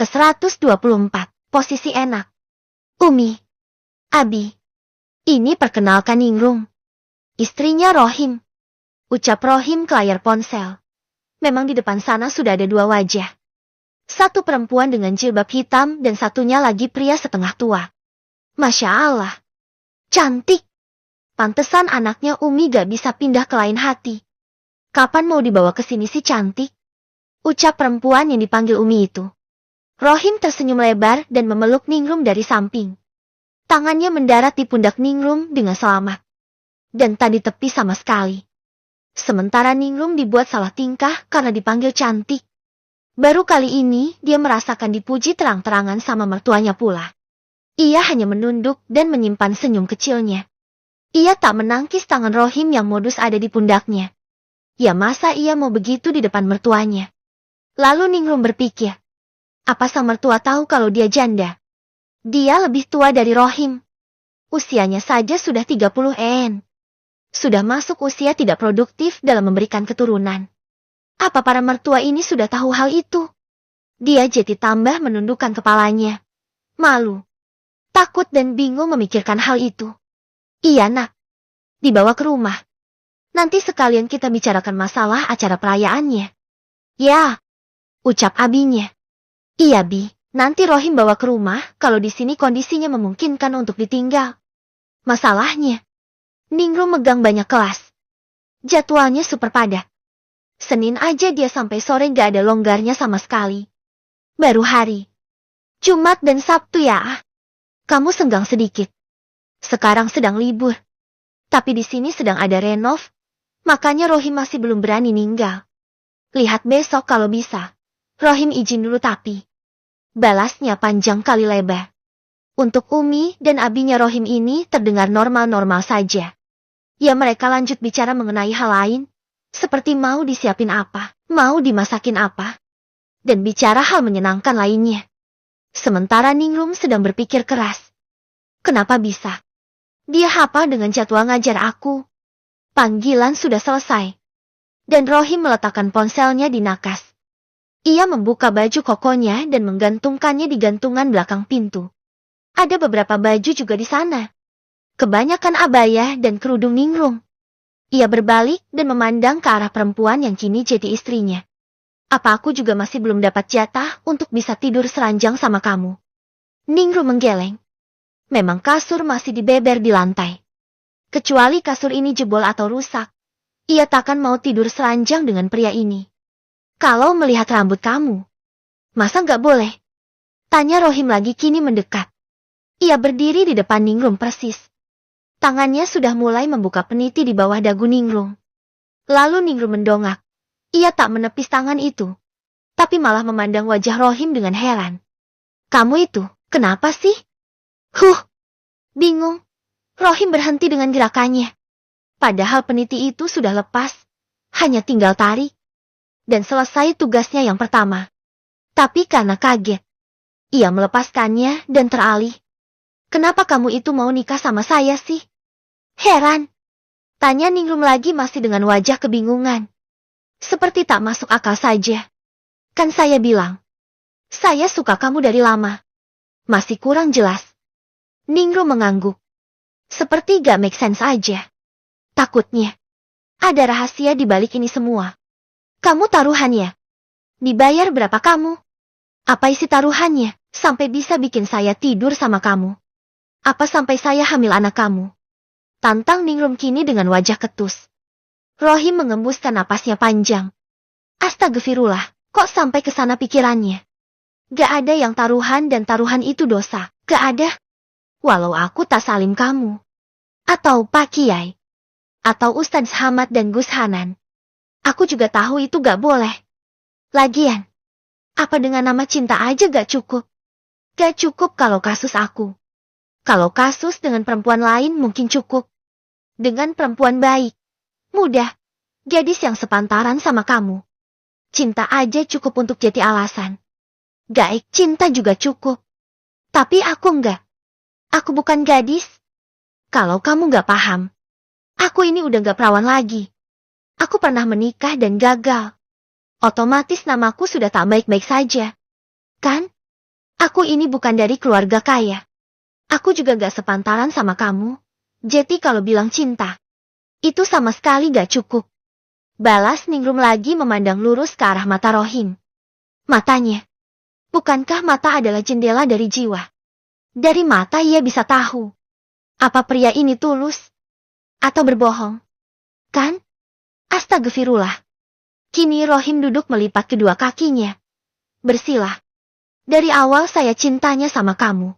ke-124, posisi enak. Umi. Abi. Ini perkenalkan Ningrum. Istrinya Rohim. Ucap Rohim ke layar ponsel. Memang di depan sana sudah ada dua wajah. Satu perempuan dengan jilbab hitam dan satunya lagi pria setengah tua. Masya Allah. Cantik. Pantesan anaknya Umi gak bisa pindah ke lain hati. Kapan mau dibawa ke sini si cantik? Ucap perempuan yang dipanggil Umi itu. Rohim tersenyum lebar dan memeluk Ningrum dari samping. Tangannya mendarat di pundak Ningrum dengan selamat. Dan tak ditepi sama sekali. Sementara Ningrum dibuat salah tingkah karena dipanggil cantik. Baru kali ini dia merasakan dipuji terang-terangan sama mertuanya pula. Ia hanya menunduk dan menyimpan senyum kecilnya. Ia tak menangkis tangan Rohim yang modus ada di pundaknya. Ya masa ia mau begitu di depan mertuanya. Lalu Ningrum berpikir. Apa sang mertua tahu kalau dia janda? Dia lebih tua dari Rohim. Usianya saja sudah 30-an. Sudah masuk usia tidak produktif dalam memberikan keturunan. Apa para mertua ini sudah tahu hal itu? Dia jadi tambah menundukkan kepalanya. Malu. Takut dan bingung memikirkan hal itu. Iya nak. Dibawa ke rumah. Nanti sekalian kita bicarakan masalah acara perayaannya. Ya. Ucap abinya. Iya Bi, nanti Rohim bawa ke rumah kalau di sini kondisinya memungkinkan untuk ditinggal. Masalahnya, Ningrum megang banyak kelas. Jadwalnya super padat. Senin aja dia sampai sore gak ada longgarnya sama sekali. Baru hari Jumat dan Sabtu ya. Kamu senggang sedikit. Sekarang sedang libur. Tapi di sini sedang ada renov. Makanya Rohim masih belum berani ninggal. Lihat besok kalau bisa. Rohim izin dulu tapi. Balasnya panjang kali lebar. Untuk Umi dan abinya Rohim ini terdengar normal-normal saja. Ya mereka lanjut bicara mengenai hal lain. Seperti mau disiapin apa, mau dimasakin apa. Dan bicara hal menyenangkan lainnya. Sementara Ningrum sedang berpikir keras. Kenapa bisa? Dia hafal dengan jadwal ngajar aku. Panggilan sudah selesai. Dan Rohim meletakkan ponselnya di nakas. Ia membuka baju kokonya dan menggantungkannya di gantungan belakang pintu. Ada beberapa baju juga di sana. Kebanyakan abaya dan kerudung Ningrum. Ia berbalik dan memandang ke arah perempuan yang kini jadi istrinya. Apa aku juga masih belum dapat jatah untuk bisa tidur seranjang sama kamu? Ningrum menggeleng. Memang kasur masih dibeber di lantai. Kecuali kasur ini jebol atau rusak. Ia takkan mau tidur seranjang dengan pria ini. Kalau melihat rambut kamu. Masa nggak boleh? Tanya Rohim lagi kini mendekat. Ia berdiri di depan Ningrum persis. Tangannya sudah mulai membuka peniti di bawah dagu Ningrum. Lalu Ningrum mendongak. Ia tak menepis tangan itu. Tapi malah memandang wajah Rohim dengan heran. Kamu itu, kenapa sih? Bingung. Rohim berhenti dengan gerakannya. Padahal peniti itu sudah lepas. Hanya tinggal tarik. Dan selesai tugasnya yang pertama. Tapi karena kaget. Ia melepaskannya dan teralih. Kenapa kamu itu mau nikah sama saya sih? Heran. Tanya Ningrum lagi masih dengan wajah kebingungan. Seperti tak masuk akal saja. Kan saya bilang. Saya suka kamu dari lama. Masih kurang jelas. Ningrum mengangguk. Seperti gak make sense aja. Takutnya. Ada rahasia di balik ini semua. Kamu taruhannya. Dibayar berapa kamu? Apa isi taruhannya, sampai bisa bikin saya tidur sama kamu? Apa sampai saya hamil anak kamu? Tantang Ningrum kini dengan wajah ketus. Rohim mengembuskan napasnya panjang. Astagfirullah, kok sampai ke sana pikirannya? Gak ada yang taruhan dan taruhan itu dosa, gak ada. Walau aku tak salim kamu. Atau Pak Kiai. Atau Ustadz Hamad dan Gus Hanan. Aku juga tahu itu gak boleh. Lagian, apa dengan nama cinta aja gak cukup? Gak cukup kalau kasus aku. Kalau kasus dengan perempuan lain mungkin cukup. Dengan perempuan baik, mudah, gadis yang sepantaran sama kamu. Cinta aja cukup untuk jadi alasan. Gaik cinta juga cukup. Tapi aku enggak. Aku bukan gadis. Kalau kamu gak paham, aku ini udah gak perawan lagi. Aku pernah menikah dan gagal. Otomatis namaku sudah tak baik-baik saja. Kan? Aku ini bukan dari keluarga kaya. Aku juga gak sepantaran sama kamu. Jadi kalau bilang cinta, itu sama sekali gak cukup. Balas Ningrum lagi memandang lurus ke arah mata Rohim. Matanya. Bukankah mata adalah jendela dari jiwa? Dari mata ia bisa tahu. Apa pria ini tulus? Atau berbohong? Kan? Astagfirullah. Kini Rohim duduk melipat kedua kakinya. Bersilah. Dari awal saya cintanya sama kamu.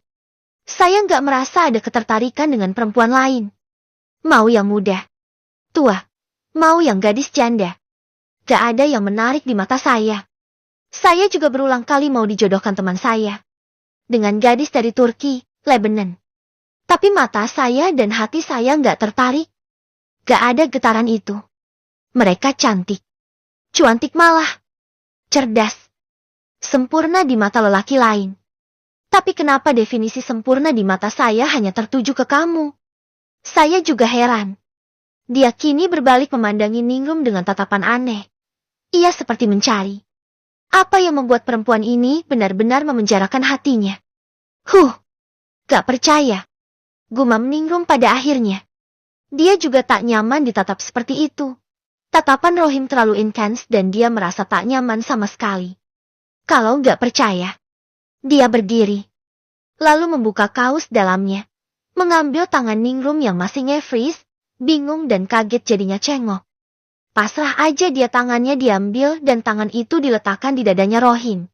Saya nggak merasa ada ketertarikan dengan perempuan lain. Mau yang muda, tua, mau yang gadis janda. Gak ada yang menarik di mata saya. Saya juga berulang kali mau dijodohkan teman saya dengan gadis dari Turki, Lebanon. Tapi mata saya dan hati saya nggak tertarik. Gak ada getaran itu. Mereka cantik. Cuantik malah. Cerdas. Sempurna di mata lelaki lain. Tapi kenapa definisi sempurna di mata saya hanya tertuju ke kamu? Saya juga heran. Dia kini berbalik memandangi Ningrum dengan tatapan aneh. Ia seperti mencari. Apa yang membuat perempuan ini benar-benar memenjarakan hatinya? Gak percaya. Gumam Ningrum pada akhirnya. Dia juga tak nyaman ditatap seperti itu. Tatapan Rohim terlalu intens dan dia merasa tak nyaman sama sekali. Kalau gak percaya, dia berdiri. Lalu membuka kaos dalamnya. Mengambil tangan Ningrum yang masih nge-freeze, bingung dan kaget jadinya cengok. Pasrah aja dia tangannya diambil dan tangan itu diletakkan di dadanya Rohim.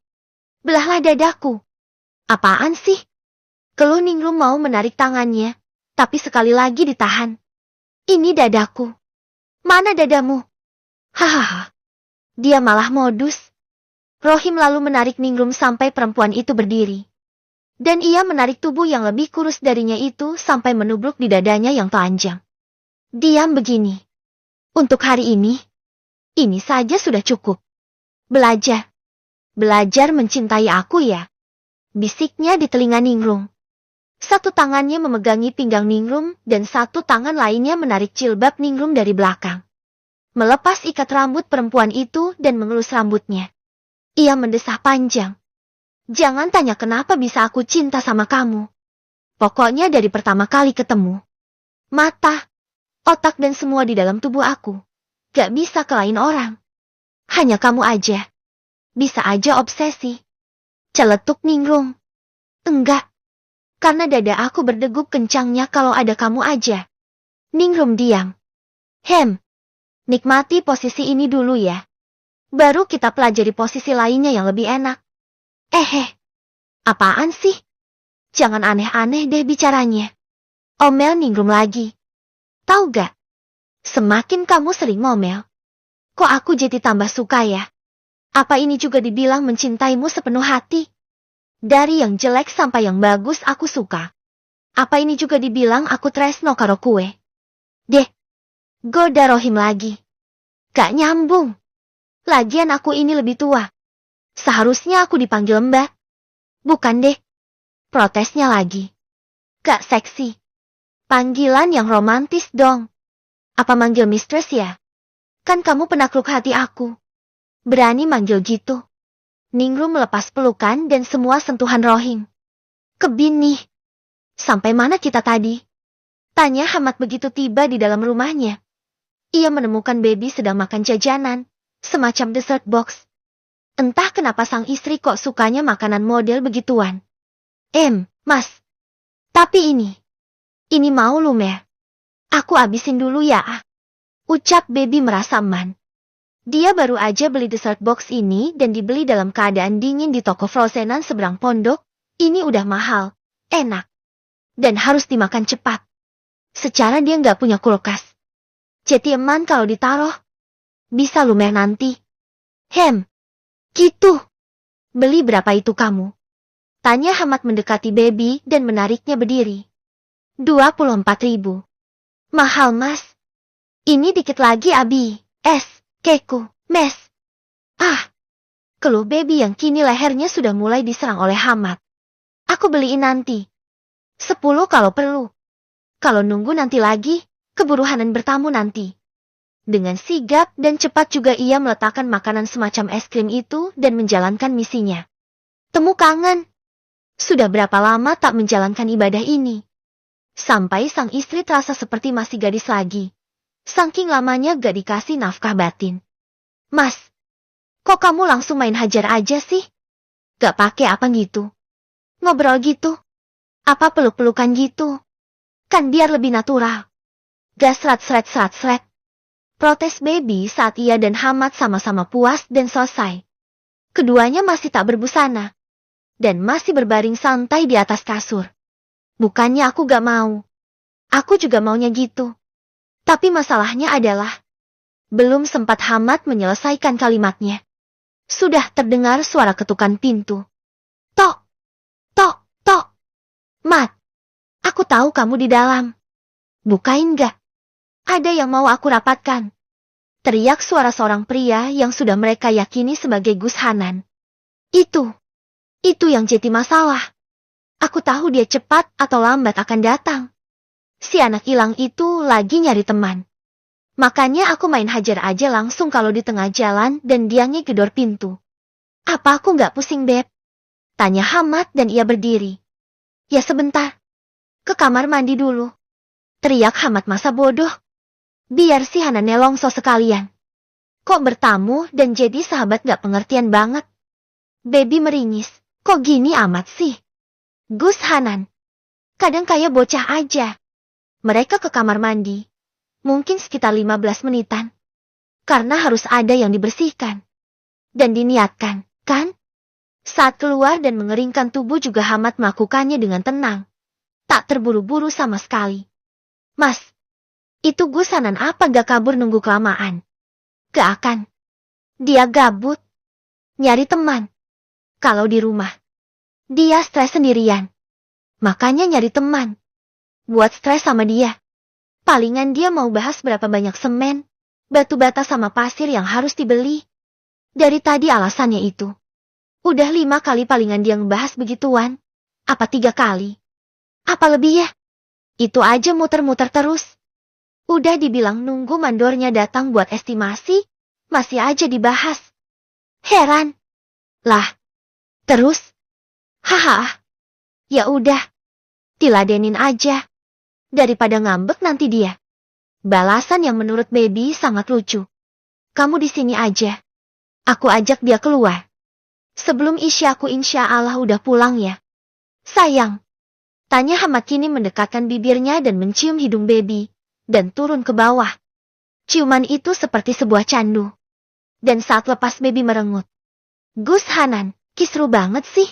Belahlah dadaku. Apaan sih? Keluh Ningrum mau menarik tangannya, tapi sekali lagi ditahan. Ini dadaku. Mana dadamu? Hahaha. Dia malah modus. Rohim lalu menarik Ningrum sampai perempuan itu berdiri. Dan ia menarik tubuh yang lebih kurus darinya itu sampai menubruk di dadanya yang telanjang. Diam begini. Untuk hari ini saja sudah cukup. Belajar. Belajar mencintai aku ya. Bisiknya di telinga Ningrum. Satu tangannya memegangi pinggang Ningrum dan satu tangan lainnya menarik jilbab Ningrum dari belakang. Melepas ikat rambut perempuan itu dan mengelus rambutnya. Ia mendesah panjang. Jangan tanya kenapa bisa aku cinta sama kamu. Pokoknya dari pertama kali ketemu. Mata, otak dan semua di dalam tubuh aku. Gak bisa ke lain orang. Hanya kamu aja. Bisa aja obsesi. Celetuk Ningrum. Enggak. Karena dada aku berdegup kencangnya kalau ada kamu aja. Ningrum diam. Nikmati posisi ini dulu ya. Baru kita pelajari posisi lainnya yang lebih enak. Apaan sih? Jangan aneh-aneh deh bicaranya. Omel Ningrum lagi. Tahu gak? Semakin kamu sering ngomel, kok aku jadi tambah suka ya? Apa ini juga dibilang mencintaimu sepenuh hati? Dari yang jelek sampai yang bagus aku suka. Apa ini juga dibilang aku tresno karo kue? Goda Rohim lagi. Gak nyambung. Lagian aku ini lebih tua. Seharusnya aku dipanggil Mbak. Bukan deh. Protesnya lagi. Gak seksi. Panggilan yang romantis dong. Apa manggil mistress ya? Kan kamu penakluk hati aku. Berani manggil gitu. Ningrum melepas pelukan dan semua sentuhan Rohim. Kebin nih. Sampai mana kita tadi? Tanya Hamad begitu tiba di dalam rumahnya. Ia menemukan baby sedang makan jajanan. Semacam dessert box. Entah kenapa sang istri kok sukanya makanan model begituan. Mas. Tapi ini mau lumer. Aku abisin dulu ya. Ucap baby merasa aman. Dia baru aja beli dessert box ini dan dibeli dalam keadaan dingin di toko frozenan seberang pondok. Ini udah mahal, enak, dan harus dimakan cepat. Secara dia nggak punya kulkas. Jadi eman kalau ditaruh. Bisa lumer nanti. Gitu. Beli berapa itu kamu? Tanya Hamad mendekati baby dan menariknya berdiri. 24.000. Mahal mas. Ini dikit lagi abi. Keku, mes. Keluh baby yang kini lehernya sudah mulai diserang oleh Hamad. Aku beliin nanti. 10 kalau perlu. Kalau nunggu nanti lagi, keburu Hanan bertamu nanti. Dengan sigap dan cepat juga ia meletakkan makanan semacam es krim itu dan menjalankan misinya. Temu kangen. Sudah berapa lama tak menjalankan ibadah ini? Sampai sang istri terasa seperti masih gadis lagi. Saking lamanya gak dikasih nafkah batin. Mas, kok kamu langsung main hajar aja sih? Gak pakai apa gitu? Ngobrol gitu? Apa peluk-pelukan gitu? Kan biar lebih natural. Gak seret-seret-seret-seret. Protes baby saat ia dan Hamad sama-sama puas dan selesai. Keduanya masih tak berbusana. Dan masih berbaring santai di atas kasur. Bukannya aku gak mau. Aku juga maunya gitu. Tapi masalahnya adalah, belum sempat Hamad menyelesaikan kalimatnya. Sudah terdengar suara ketukan pintu. Tok, tok, tok. Mat, aku tahu kamu di dalam. Bukain gak? Ada yang mau aku rapatkan. Teriak suara seorang pria yang sudah mereka yakini sebagai Gus Hanan. Itu yang jadi masalah. Aku tahu dia cepat atau lambat akan datang. Si anak hilang itu lagi nyari teman. Makanya aku main hajar aja langsung kalau di tengah jalan dan dia ngegedor pintu. Apa aku nggak pusing, Beb? Tanya Hamad dan ia berdiri. Ya sebentar. Ke kamar mandi dulu. Teriak Hamad masa bodoh. Biar si Hanan nelongso sekalian. Kok bertamu dan jadi sahabat gak pengertian banget? Baby meringis. Kok gini amat sih? Gus Hanan. Kadang kayak bocah aja. Mereka ke kamar mandi. Mungkin sekitar 15 menitan. Karena harus ada yang dibersihkan. Dan diniatkan, kan? Saat keluar dan mengeringkan tubuh juga Hamad melakukannya dengan tenang. Tak terburu-buru sama sekali. Mas, itu Gus Hanan apa gak kabur nunggu kelamaan? Gak akan. Dia gabut. Nyari teman. Kalau di rumah. Dia stres sendirian. Makanya nyari teman. Buat stres sama dia. Palingan dia mau bahas berapa banyak semen, batu bata sama pasir yang harus dibeli. Dari tadi alasannya itu. Udah 5 kali palingan dia ngebahas begituan. Apa 3 kali? Apa lebih ya? Itu aja muter-muter terus. Udah dibilang nunggu mandornya datang buat estimasi, masih aja dibahas. Heran. Lah. Terus? Haha. Ya udah. Diladenin aja. Daripada ngambek nanti dia. Balasan yang menurut baby sangat lucu. Kamu di sini aja. Aku ajak dia keluar. Sebelum Isya aku insya Allah udah pulang ya. Sayang. Tanya Hamad kini mendekatkan bibirnya dan mencium hidung baby. Dan turun ke bawah. Ciuman itu seperti sebuah candu. Dan saat lepas baby merengut. Gus Hanan, kisru banget sih.